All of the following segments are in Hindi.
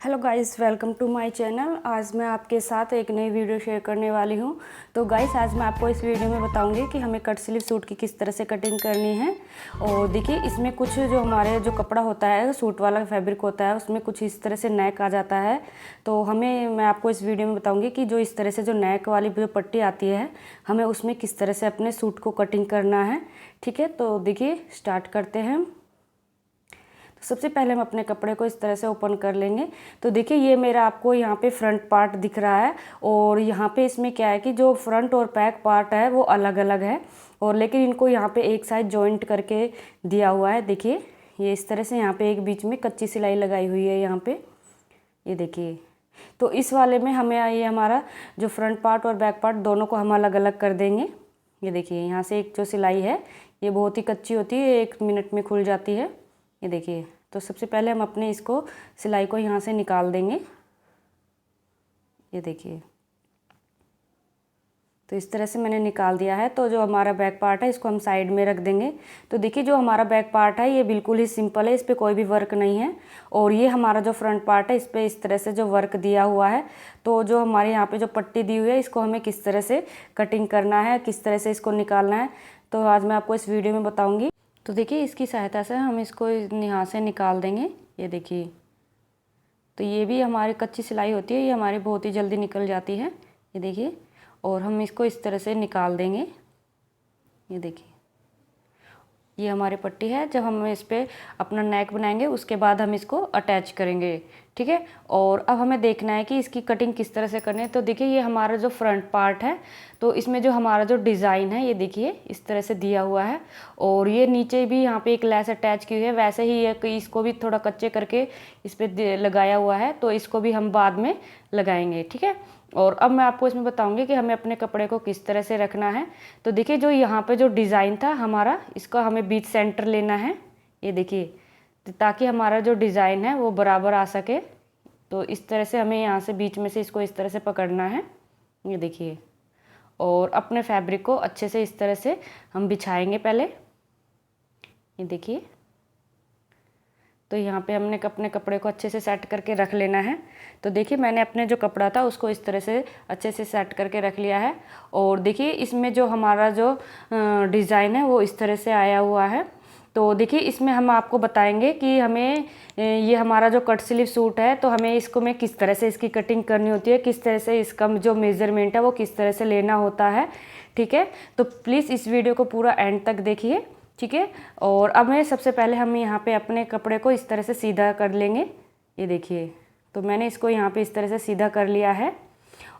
Hello guys, welcome to my channel. आज मैं आपके साथ एक नई वीडियो शेयर करने वाली हूं। तो गाइस, आज मैं आपको इस वीडियो में बताऊंगी कि हमें कट स्लीव सूट की किस तरह से कटिंग करनी है। और देखिए, इसमें कुछ जो हमारे जो कपड़ा होता है, सूट वाला फैब्रिक होता है, उसमें कुछ इस तरह से नेक आ जाता है। तो मैं आपको इस वीडियो में बताऊँगी कि जो इस तरह से जो नेक वाली जो पट्टी आती है, हमें उसमें किस तरह से अपने सूट को कटिंग करना है। ठीक है, तो देखिए स्टार्ट करते हैं। तो सबसे पहले हम अपने कपड़े को इस तरह से ओपन कर लेंगे। तो देखिए, ये मेरा आपको यहाँ पे फ्रंट पार्ट दिख रहा है। और यहाँ पे इसमें क्या है कि जो फ्रंट और बैक पार्ट है वो अलग अलग है, और लेकिन इनको यहाँ पे एक साइड जॉइंट करके दिया हुआ है। देखिए, ये इस तरह से यहाँ पे एक बीच में कच्ची सिलाई लगाई हुई है यहाँ पे, ये देखिए। तो इस वाले में हमें ये हमारा जो फ्रंट पार्ट और बैक पार्ट दोनों को हम अलग अलग कर देंगे। ये देखिए, यहाँ से एक जो सिलाई है ये बहुत ही कच्ची होती है, 1 मिनट में खुल जाती है। ये देखिए, तो सबसे पहले हम अपने इसको सिलाई को यहाँ से निकाल देंगे। ये देखिए, तो इस तरह से मैंने निकाल दिया है। तो जो हमारा बैक पार्ट है इसको हम साइड में रख देंगे। तो देखिए, जो हमारा बैक पार्ट है ये बिल्कुल ही सिंपल है, इस पर कोई भी वर्क नहीं है। और ये हमारा जो फ्रंट पार्ट है इस पर इस तरह से जो वर्क दिया हुआ है। तो जो हमारे यहाँ पे जो पट्टी दी हुई है इसको हमें किस तरह से कटिंग करना है, किस तरह से इसको निकालना है, तो आज मैं आपको इस वीडियो में बताऊँगी। तो देखिए, इसकी सहायता से हम इसको यहाँ से निकाल देंगे। ये देखिए, तो ये भी हमारी कच्ची सिलाई होती है, ये हमारी बहुत ही जल्दी निकल जाती है। ये देखिए, और हम इसको इस तरह से निकाल देंगे। ये देखिए, ये हमारी पट्टी है। जब हम इस पर अपना नेक बनाएंगे उसके बाद हम इसको अटैच करेंगे। ठीक है, और अब हमें देखना है कि इसकी कटिंग किस तरह से करनी है। तो देखिए, ये हमारा जो फ्रंट पार्ट है, तो इसमें जो हमारा जो डिज़ाइन है ये देखिए इस तरह से दिया हुआ है। और ये नीचे भी यहाँ पे एक लेस अटैच की हुई है, वैसे ही ये इसको भी थोड़ा कच्चे करके इस पर लगाया हुआ है। तो इसको भी हम बाद में लगाएंगे। ठीक है, और अब मैं आपको इसमें बताऊंगी कि हमें अपने कपड़े को किस तरह से रखना है। तो देखिए, जो यहाँ पे जो डिज़ाइन था हमारा, इसका हमें बीच सेंटर लेना है। ये देखिए, ताकि हमारा जो डिज़ाइन है वो बराबर आ सके। तो इस तरह से हमें यहाँ से बीच में से इसको इस तरह से पकड़ना है। ये देखिए, और अपने फैब्रिक को अच्छे से इस तरह से हम बिछाएंगे पहले। ये देखिए, तो यहाँ पे हमने अपने कपड़े को अच्छे से सेट करके रख लेना है। तो देखिए, मैंने अपने जो कपड़ा था उसको इस तरह से अच्छे से सेट करके रख लिया है। और देखिए, इसमें जो हमारा जो डिज़ाइन है वो इस तरह से आया हुआ है। तो देखिए, इसमें हम आपको बताएंगे कि हमें ये हमारा जो कट स्लीव सूट है, तो हमें इसको में किस तरह से इसकी कटिंग करनी होती है, किस तरह से इसका जो मेज़रमेंट है वो किस तरह से लेना होता है। ठीक है, तो प्लीज़ इस वीडियो को पूरा एंड तक देखिए। ठीक है, और अब मैं सबसे पहले हम यहाँ पे अपने कपड़े को इस तरह से सीधा कर लेंगे। ये देखिए, तो मैंने इसको यहाँ पे इस तरह से सीधा कर लिया है।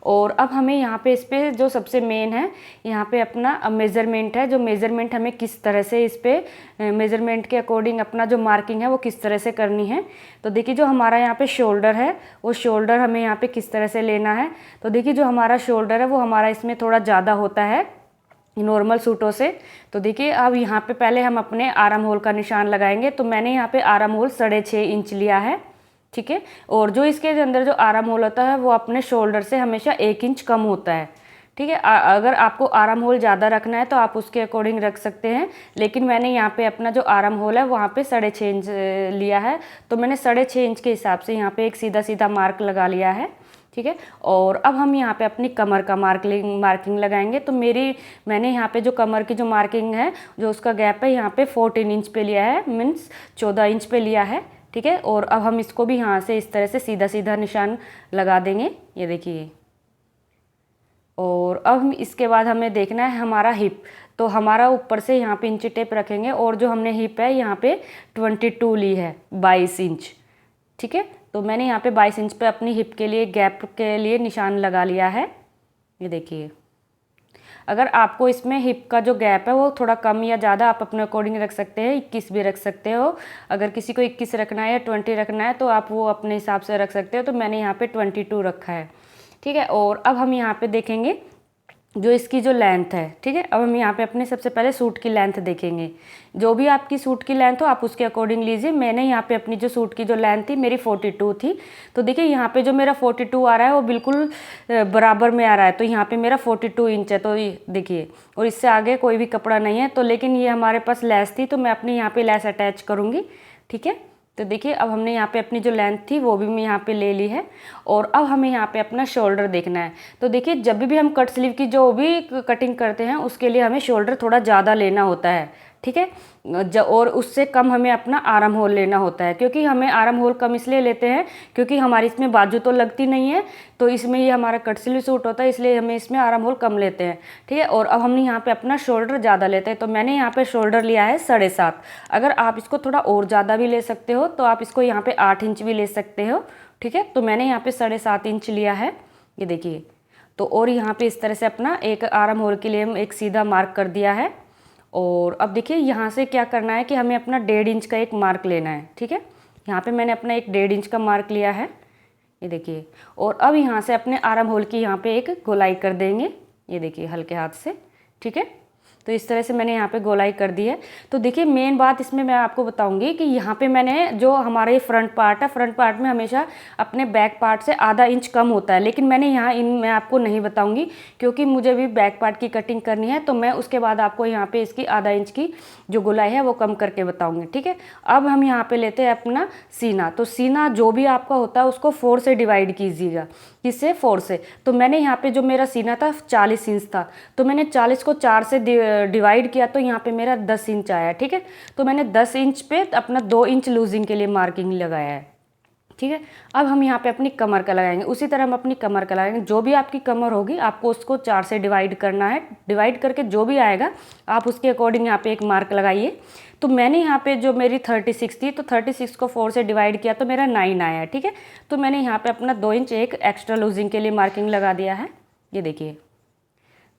और अब हमें यहाँ पे इस पे जो सबसे मेन है, यहाँ पे अपना मेज़रमेंट है। जो मेज़रमेंट हमें किस तरह से इस पे मेज़रमेंट के अकॉर्डिंग अपना जो मार्किंग है वो किस तरह से करनी है। तो देखिए, जो हमारा यहाँ पे शोल्डर है वो शोल्डर हमें यहाँ पे किस तरह से लेना है। तो देखिए, जो हमारा शोल्डर है वो हमारा इसमें थोड़ा ज़्यादा होता है नॉर्मल सूटों से। तो देखिए, अब यहाँ पे पहले हम अपने आर्म होल का निशान लगाएंगे। तो मैंने यहाँ पे आर्म होल 6.5 इंच लिया है। ठीक है, और जो इसके अंदर जो आर्म होल होता है वो अपने शोल्डर से हमेशा 1 इंच कम होता है। ठीक है, अगर आपको आर्म होल ज़्यादा रखना है तो आप उसके अकॉर्डिंग रख सकते हैं, लेकिन मैंने यहाँ पे अपना जो आर्म होल है वहाँ पे 6.5 इंच लिया है। तो मैंने 6.5 इंच के हिसाब से यहाँ पे एक सीधा सीधा मार्क लगा लिया है। ठीक है, और अब हम यहाँ पे अपनी कमर का मार्किंग लगाएंगे। तो मैंने यहाँ पे जो कमर की जो मार्किंग है, जो उसका गैप है यहाँ पे 14 इंच पे लिया है, मीन्स 14 इंच पे लिया है। ठीक है, और अब हम इसको भी यहाँ से इस तरह से सीधा सीधा निशान लगा देंगे। ये देखिए, और अब इसके बाद हमें देखना है हमारा हिप। तो हमारा ऊपर से यहाँ पे इंची टेप रखेंगे, और जो हमने हिप है यहाँ पे 22 ली है, 22 इंच। ठीक है, तो मैंने यहाँ पे 22 इंच पे अपनी हिप के लिए गैप के लिए निशान लगा लिया है। ये देखिए, अगर आपको इसमें हिप का जो गैप है वो थोड़ा कम या ज़्यादा आप अपने अकॉर्डिंग रख सकते हैं, 21 भी रख सकते हो। अगर किसी को 21 रखना है या 20 रखना है तो आप वो अपने हिसाब से रख सकते हो। तो मैंने यहाँ पे 22 रखा है। ठीक है, और अब हम यहाँ पे देखेंगे जो इसकी जो लेंथ है। ठीक है, अब हम यहाँ पे अपने सबसे पहले सूट की लेंथ देखेंगे। जो भी आपकी सूट की लेंथ हो आप उसके अकॉर्डिंग लीजिए। मैंने यहाँ पे अपनी जो सूट की जो लेंथ थी मेरी 42 थी। तो देखिए, यहाँ पे जो मेरा 42 आ रहा है वो बिल्कुल बराबर में आ रहा है। तो यहाँ पे मेरा 42 इंच है। तो देखिए, और इससे आगे कोई भी कपड़ा नहीं है। तो लेकिन ये हमारे पास लेस थी तो मैं अपनी यहाँ पे लेस अटैच करूँगी। ठीक है, तो देखिए अब हमने यहाँ पे अपनी जो लेंथ थी वो भी मैं यहाँ पे ले ली है। और अब हमें यहाँ पे अपना शोल्डर देखना है। तो देखिए जब भी हम कट स्लीव की जो भी कटिंग करते हैं उसके लिए हमें शोल्डर थोड़ा ज़्यादा लेना होता है, ठीक है। और उससे कम हमें अपना आर्म होल लेना होता है, क्योंकि हमें आर्म होल कम इसलिए लेते हैं क्योंकि हमारी इसमें बाजू तो लगती नहीं है, तो इसमें ये हमारा कट स्लीव सूट होता है, इसलिए हमें इसमें आर्म होल कम लेते हैं, ठीक है। और अब हम यहाँ पे अपना शोल्डर ज़्यादा लेते हैं, तो मैंने यहाँ पे शोल्डर लिया है 7.5। अगर आप इसको थोड़ा और ज़्यादा भी ले सकते हो तो आप इसको यहाँ पे 8 इंच भी ले सकते हो, ठीक है। तो मैंने यहाँ पे 7.5 इंच लिया है, ये देखिए। तो और यहाँ पे इस तरह से अपना एक आर्म होल के लिए हम एक सीधा मार्क कर दिया है। और अब देखिए यहाँ से क्या करना है कि हमें अपना 1.5 इंच का एक मार्क लेना है, ठीक है। यहाँ पे मैंने अपना एक 1.5 इंच का मार्क लिया है, ये देखिए। और अब यहाँ से अपने आर्म होल की यहाँ पे एक गोलाई कर देंगे, ये देखिए हल्के हाथ से, ठीक है। तो इस तरह से मैंने यहाँ पे गोलाई कर दी है। तो देखिए मेन बात इसमें मैं आपको बताऊंगी कि यहाँ पे मैंने जो हमारा ये फ्रंट पार्ट है, फ्रंट पार्ट में हमेशा अपने बैक पार्ट से आधा इंच कम होता है, लेकिन मैंने यहाँ मैं आपको नहीं बताऊंगी क्योंकि मुझे भी बैक पार्ट की कटिंग करनी है, तो मैं उसके बाद आपको यहाँ पे इसकी आधा इंच की जो गोलाई है वो कम करके बताऊँगी, ठीक है। अब हम यहाँ पे लेते हैं अपना सीना। तो सीना जो भी आपका होता है उसको 4 से डिवाइड कीजिएगा, किससे, 4 से। तो मैंने यहाँ पे जो मेरा सीना था 40 इंच था, तो मैंने 40 को 4 से डिवाइड किया तो यहाँ पे मेरा 10 इंच आया, ठीक है। तो मैंने 10 इंच पे अपना 2 इंच लूजिंग के लिए मार्किंग लगाया है, ठीक है। अब हम यहाँ पे अपनी कमर का लगाएंगे, उसी तरह हम अपनी कमर का लगाएंगे। जो भी आपकी कमर होगी आपको उसको 4 से डिवाइड करना है, डिवाइड करके जो भी आएगा आप उसके अकॉर्डिंग यहाँ पे एक मार्क लगाइए। तो मैंने यहाँ पे जो मेरी 36 थी, तो 36 को 4 से डिवाइड किया तो मेरा 9 आया, ठीक है। तो मैंने यहाँ पे अपना 2 इंच एक एक्स्ट्रा लूजिंग के लिए मार्किंग लगा दिया है, ये देखिए।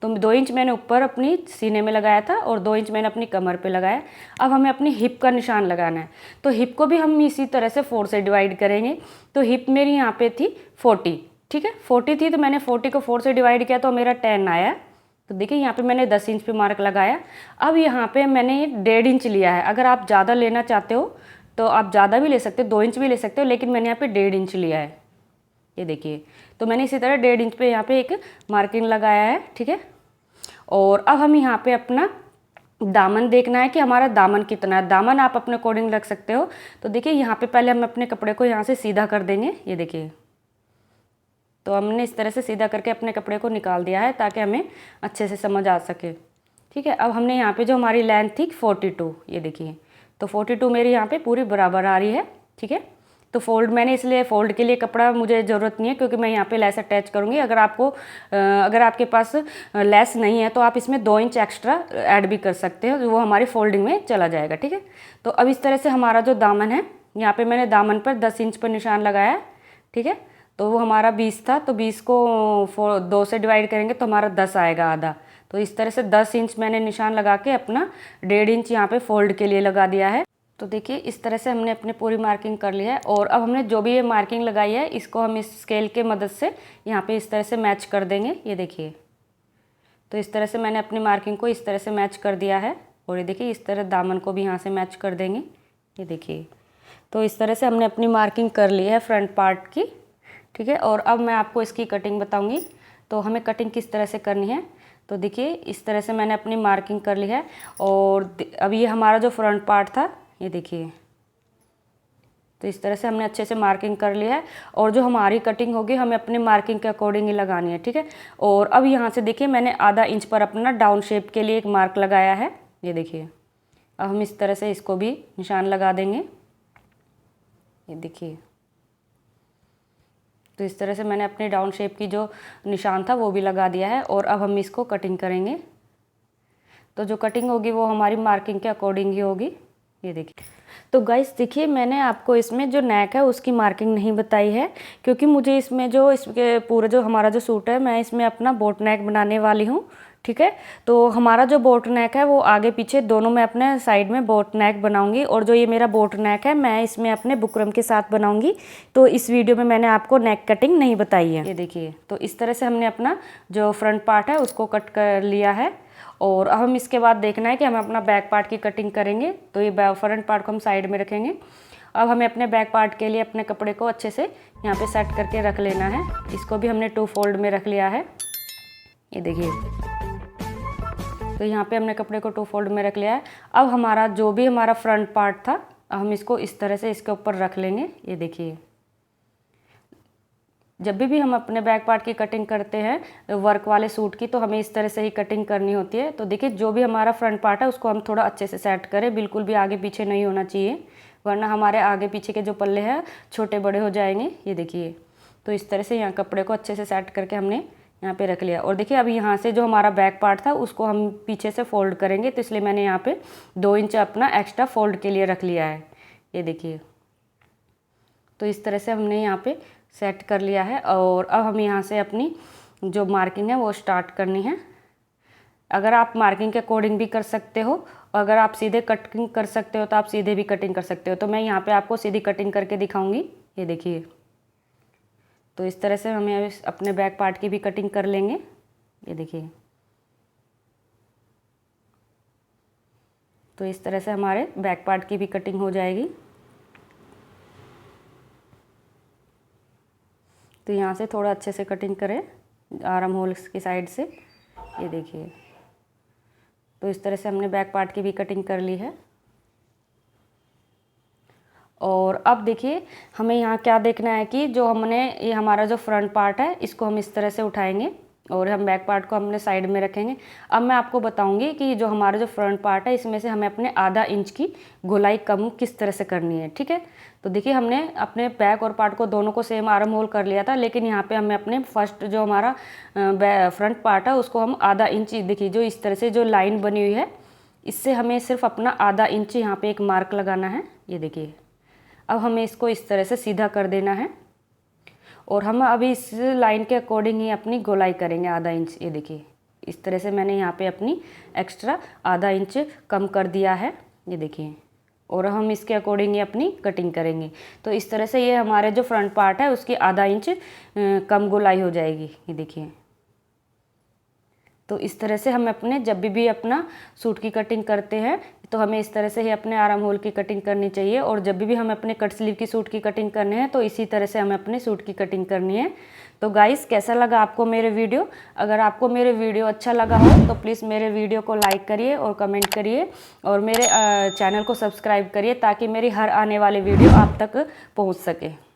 तो 2 इंच मैंने ऊपर अपनी सीने में लगाया था और 2 इंच मैंने अपनी कमर पे लगाया। अब हमें अपनी हिप का निशान लगाना है, तो हिप को भी हम इसी तरह से 4 से डिवाइड करेंगे। तो हिप मेरी यहाँ पे थी 40, ठीक है, 40 थी, तो मैंने 40 को 4 से डिवाइड किया तो मेरा 10 आया। तो देखिए यहाँ पे मैंने 10 इंच पे मार्क लगाया। अब यहाँ पे मैंने 1.5 इंच लिया है। अगर आप ज़्यादा लेना चाहते हो तो आप ज़्यादा भी ले सकते हो, 2 इंच भी ले सकते हो, लेकिन मैंने यहाँ पे 1.5 इंच लिया है, ये देखिए। तो मैंने इसी तरह 1.5 इंच पे यहाँ पे एक मार्किंग लगाया है, ठीक है। और अब हम यहाँ पे अपना दामन देखना है कि हमारा दामन कितना है। दामन आप अपने अकॉर्डिंग रख सकते हो। तो देखिए यहाँ पे पहले हम अपने कपड़े को यहाँ से सीधा कर देंगे, ये देखिए। तो हमने इस तरह से सीधा करके अपने कपड़े को निकाल दिया है ताकि हमें अच्छे से समझ आ सके, ठीक है। अब हमने यहाँ पे जो हमारी लेंथ थी 42, ये देखिए। तो 42 मेरी यहाँ पे पूरी बराबर आ रही है, ठीक है। तो फोल्ड मैंने इसलिए फोल्ड के लिए कपड़ा मुझे ज़रूरत नहीं है क्योंकि मैं यहाँ पे लेस अटैच करूँगी। अगर आपके पास लेस नहीं है तो आप इसमें 2 इंच एक्स्ट्रा ऐड भी कर सकते हो, वो हमारी फोल्डिंग में चला जाएगा, ठीक है। तो अब इस तरह से हमारा जो दामन है, यहाँ पे मैंने दामन पर 10 इंच पर निशान लगाया, ठीक है। तो वो हमारा 20 था, तो 20 को 2 से डिवाइड करेंगे तो हमारा 10 आएगा, आधा। तो इस तरह से 10 इंच मैंने निशान लगा के अपना 1.5 इंच यहाँ पे फोल्ड के लिए लगा दिया है। तो देखिए इस तरह से हमने अपनी पूरी मार्किंग कर ली है। और अब हमने जो भी ये मार्किंग लगाई है इसको हम इस स्केल के मदद से यहाँ पे इस तरह से मैच कर देंगे, ये देखिए। तो इस तरह से मैंने अपनी मार्किंग को इस तरह से मैच कर दिया है। और ये देखिए इस तरह दामन को भी यहाँ से मैच कर देंगे, ये देखिए। तो इस तरह से हमने अपनी मार्किंग कर ली है फ्रंट पार्ट की, ठीक है। और अब मैं आपको इसकी कटिंग बताऊँगी। तो हमें कटिंग किस तरह से करनी है, तो देखिए इस तरह से मैंने अपनी मार्किंग कर ली है। और अब ये हमारा जो फ्रंट पार्ट था, ये देखिए। तो इस तरह से हमने अच्छे से मार्किंग कर लिया है। और जो हमारी कटिंग होगी हमें अपनी मार्किंग के अकॉर्डिंग ही लगानी है, ठीक है। और अब यहाँ से देखिए मैंने आधा इंच पर अपना डाउन शेप के लिए एक मार्क लगाया है, ये देखिए। अब हम इस तरह से इसको भी निशान लगा देंगे, ये देखिए। तो इस तरह से मैंने अपने डाउन शेप की जो निशान था वो भी लगा दिया है। और अब हम इसको कटिंग करेंगे। तो जो कटिंग होगी वो हमारी मार्किंग के अकॉर्डिंग ही होगी, ये देखिए। तो गाइस देखिए मैंने आपको इसमें जो नेक है उसकी मार्किंग नहीं बताई है क्योंकि मुझे इसमें जो इसके पूरा जो हमारा जो सूट है मैं इसमें अपना बोट नेक बनाने वाली हूँ, ठीक है। तो हमारा जो बोट नेक है वो आगे पीछे दोनों में अपने साइड में बोट नेक बनाऊंगी। और जो ये मेरा बोट नेक है मैं इसमें अपने बुकरम के साथ बनाऊंगी। तो इस वीडियो में मैंने आपको नेक कटिंग नहीं बताई है, ये देखिए। तो इस तरह से हमने अपना जो फ्रंट पार्ट है उसको कट कर लिया है। और अब हम इसके बाद देखना है कि हम अपना बैक पार्ट की कटिंग करेंगे। तो ये फ्रंट पार्ट को हम साइड में रखेंगे। अब हमें अपने बैक पार्ट के लिए अपने कपड़े को अच्छे से यहाँ पे सेट करके रख लेना है। इसको भी हमने 2 फोल्ड में रख लिया है, ये देखिए। तो यहाँ पे हमने कपड़े को 2 फोल्ड में रख लिया है। अब हमारा जो भी हमारा फ्रंट पार्ट था हम इसको इस तरह से इसके ऊपर रख लेंगे। ये देखिए, जब भी हम अपने बैक पार्ट की कटिंग करते हैं वर्क वाले सूट की, तो हमें इस तरह से ही कटिंग करनी होती है। तो देखिए, जो भी हमारा फ्रंट पार्ट है उसको हम थोड़ा अच्छे से सेट करें, बिल्कुल भी आगे पीछे नहीं होना चाहिए, वरना हमारे आगे पीछे के जो पल्ले हैं छोटे बड़े हो जाएंगे। ये देखिए, तो इस तरह से यहाँ कपड़े को अच्छे से सेट करके हमने यहाँ पे रख लिया। और देखिए, अब यहाँ से जो हमारा बैक पार्ट था उसको हम पीछे से फोल्ड करेंगे, तो इसलिए मैंने यहाँ पे 2 इंच अपना एक्स्ट्रा फोल्ड के लिए रख लिया है। ये देखिए, तो इस तरह से हमने यहाँ पे सेट कर लिया है। और अब हम यहाँ से अपनी जो मार्किंग है वो स्टार्ट करनी है। अगर आप मार्किंग के अकॉर्डिंग भी कर सकते हो, अगर आप सीधे कटिंग कर सकते हो तो आप सीधे भी कटिंग कर सकते हो। तो मैं यहाँ पे आपको सीधी कटिंग करके दिखाऊंगी। ये देखिए, तो इस तरह से हमें अपने बैक पार्ट की भी कटिंग कर लेंगे। ये देखिए, तो इस तरह से हमारे बैक पार्ट की भी कटिंग हो जाएगी। तो यहाँ से थोड़ा अच्छे से कटिंग करें आर्म होल की साइड से। ये देखिए, तो इस तरह से हमने बैक पार्ट की भी कटिंग कर ली है। और अब देखिए, हमें यहाँ क्या देखना है कि जो हमने ये हमारा जो फ्रंट पार्ट है इसको हम इस तरह से उठाएंगे और हम बैक पार्ट को हमने साइड में रखेंगे। अब मैं आपको बताऊंगी कि जो हमारा जो फ्रंट पार्ट है इसमें से हमें अपने आधा इंच की गोलाई कम किस तरह से करनी है। ठीक है, तो देखिए, हमने अपने बैक और पार्ट को दोनों को सेम आर्म होल कर लिया था, लेकिन यहाँ पे हमें अपने फर्स्ट जो हमारा फ्रंट पार्ट है उसको हम आधा इंच, देखिए जो इस तरह से जो लाइन बनी हुई है इससे हमें सिर्फ अपना आधा इंच यहाँ पे एक मार्क लगाना है। ये देखिए, अब हमें इसको इस तरह से सीधा कर देना है और हम अभी इस लाइन के अकॉर्डिंग ही अपनी गोलाई करेंगे आधा इंच। ये देखिए, इस तरह से मैंने यहाँ पे अपनी एक्स्ट्रा आधा इंच कम कर दिया है। ये देखिए, और हम इसके अकॉर्डिंग ही अपनी कटिंग करेंगे। तो इस तरह से ये हमारे जो फ्रंट पार्ट है उसकी आधा इंच कम गोलाई हो जाएगी। ये देखिए, तो इस तरह से हम अपने जब भी अपना सूट की कटिंग करते हैं तो हमें इस तरह से ही अपने आर्म होल की कटिंग करनी चाहिए। और जब भी हम अपने कट स्लीव की सूट की कटिंग करने हैं तो इसी तरह से हमें अपने सूट की कटिंग करनी है। तो गाइस, कैसा लगा आपको मेरे वीडियो? अगर आपको मेरे वीडियो अच्छा लगा हो तो प्लीज़ मेरे वीडियो को लाइक करिए और कमेंट करिए और मेरे चैनल को सब्सक्राइब करिए ताकि मेरी हर आने वाली वीडियो आप तक पहुँच सके।